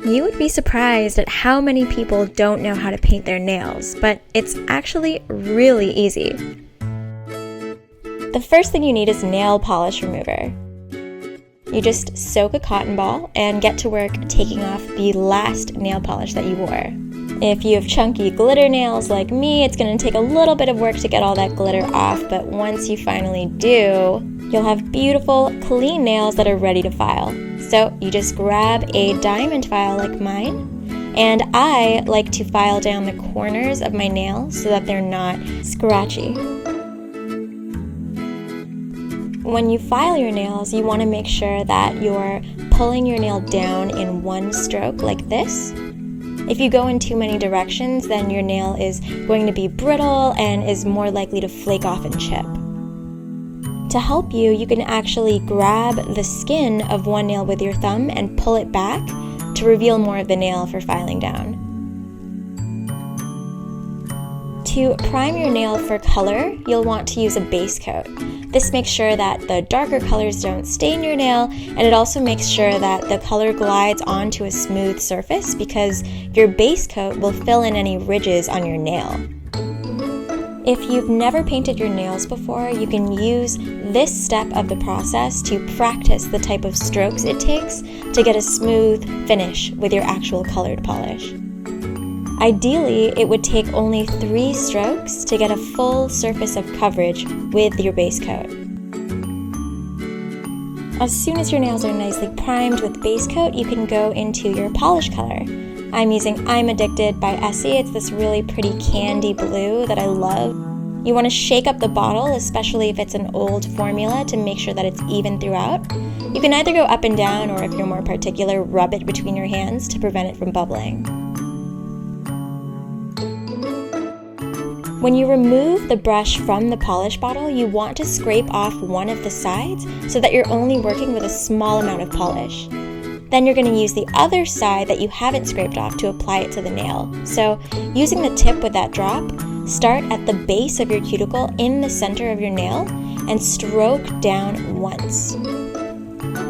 You would be surprised at how many people don't know how to paint their nails, but it's actually really easy. The first thing you need is nail polish remover. You just soak a cotton ball and get to work taking off the last nail polish that you wore. If you have chunky glitter nails like me, it's going to take a little bit of work to get all that glitter off, but once you finally do, you'll have beautiful, clean nails that are ready to file. So you just grab a diamond file like mine, and I like to file down the corners of my nails so that they're not scratchy. When you file your nails, you want to make sure that you're pulling your nail down in one stroke like this. If you go in too many directions, then your nail is going to be brittle and is more likely to flake off and chip. To help you, you can actually grab the skin of one nail with your thumb and pull it back to reveal more of the nail for filing down. To prime your nail for color, you'll want to use a base coat. This makes sure that the darker colors don't stain your nail, and it also makes sure that the color glides onto a smooth surface because your base coat will fill in any ridges on your nail. If you've never painted your nails before, you can use this step of the process to practice the type of strokes it takes to get a smooth finish with your actual colored polish. Ideally, it would take only 3 strokes to get a full surface of coverage with your base coat. As soon as your nails are nicely primed with base coat, you can go into your polish color. I'm using I'm Addicted by Essie. It's this really pretty candy blue that I love. You want to shake up the bottle, especially if it's an old formula, to make sure that it's even throughout. You can either go up and down, or if you're more particular, rub it between your hands to prevent it from bubbling. When you remove the brush from the polish bottle, you want to scrape off one of the sides so that you're only working with a small amount of polish. Then you're going to use the other side that you haven't scraped off to apply it to the nail. So, using the tip with that drop, start at the base of your cuticle in the center of your nail and stroke down once.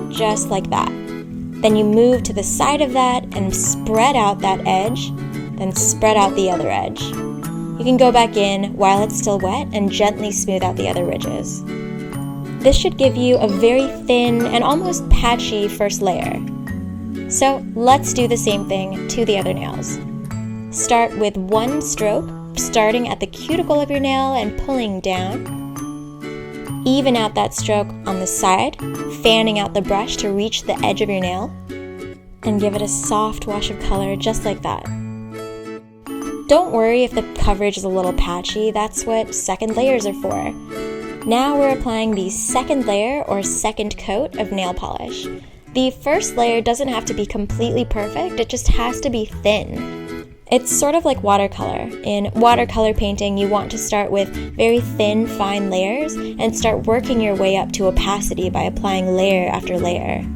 Just like that. Then you move to the side of that and spread out that edge, then spread out the other edge. You can go back in while it's still wet and gently smooth out the other ridges. This should give you a very thin and almost patchy first layer. So let's do the same thing to the other nails. Start with one stroke, starting at the cuticle of your nail and pulling down. Even out that stroke on the side, fanning out the brush to reach the edge of your nail, and give it a soft wash of color just like that. Don't worry if the coverage is a little patchy, that's what second layers are for. Now we're applying the second layer or second coat of nail polish. The first layer doesn't have to be completely perfect, it just has to be thin. It's sort of like watercolor. In watercolor painting, you want to start with very thin, fine layers and start working your way up to opacity by applying layer after layer.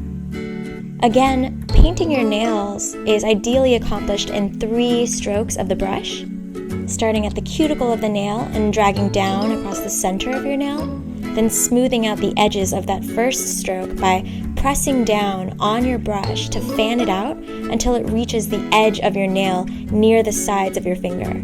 Again, painting your nails is ideally accomplished in 3 strokes of the brush, starting at the cuticle of the nail and dragging down across the center of your nail, then smoothing out the edges of that first stroke by pressing down on your brush to fan it out until it reaches the edge of your nail near the sides of your finger.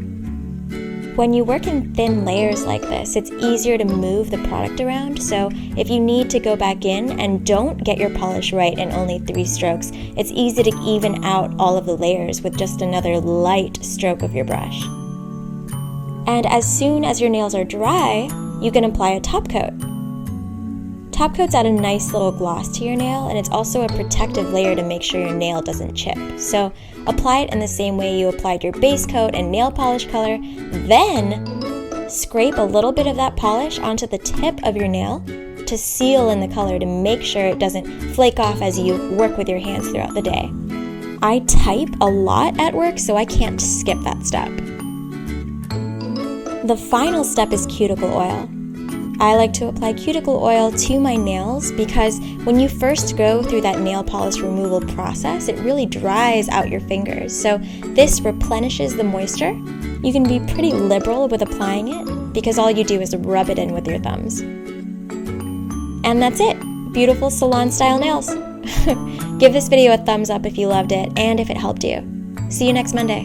When you work in thin layers like this, it's easier to move the product around, so if you need to go back in and don't get your polish right in only 3 strokes, it's easy to even out all of the layers with just another light stroke of your brush. And as soon as your nails are dry, you can apply a top coat. Top coats add a nice little gloss to your nail, and it's also a protective layer to make sure your nail doesn't chip. So apply it in the same way you applied your base coat and nail polish color, then scrape a little bit of that polish onto the tip of your nail to seal in the color to make sure it doesn't flake off as you work with your hands throughout the day. I type a lot at work, so I can't skip that step. The final step is cuticle oil. I like to apply cuticle oil to my nails because when you first go through that nail polish removal process, it really dries out your fingers. So this replenishes the moisture. You can be pretty liberal with applying it because all you do is rub it in with your thumbs. And that's it. Beautiful salon-style nails. Give this video a thumbs up if you loved it and if it helped you. See you next Monday.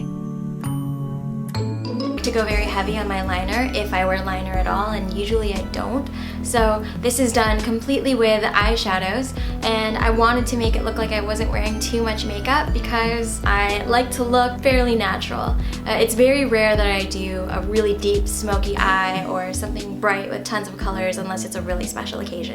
To go very heavy on my liner if I wear liner at all, and usually I don't. So this is done completely with eyeshadows, and I wanted to make it look like I wasn't wearing too much makeup because I like to look fairly natural. It's very rare that I do a really deep smoky eye or something bright with tons of colors unless it's a really special occasion.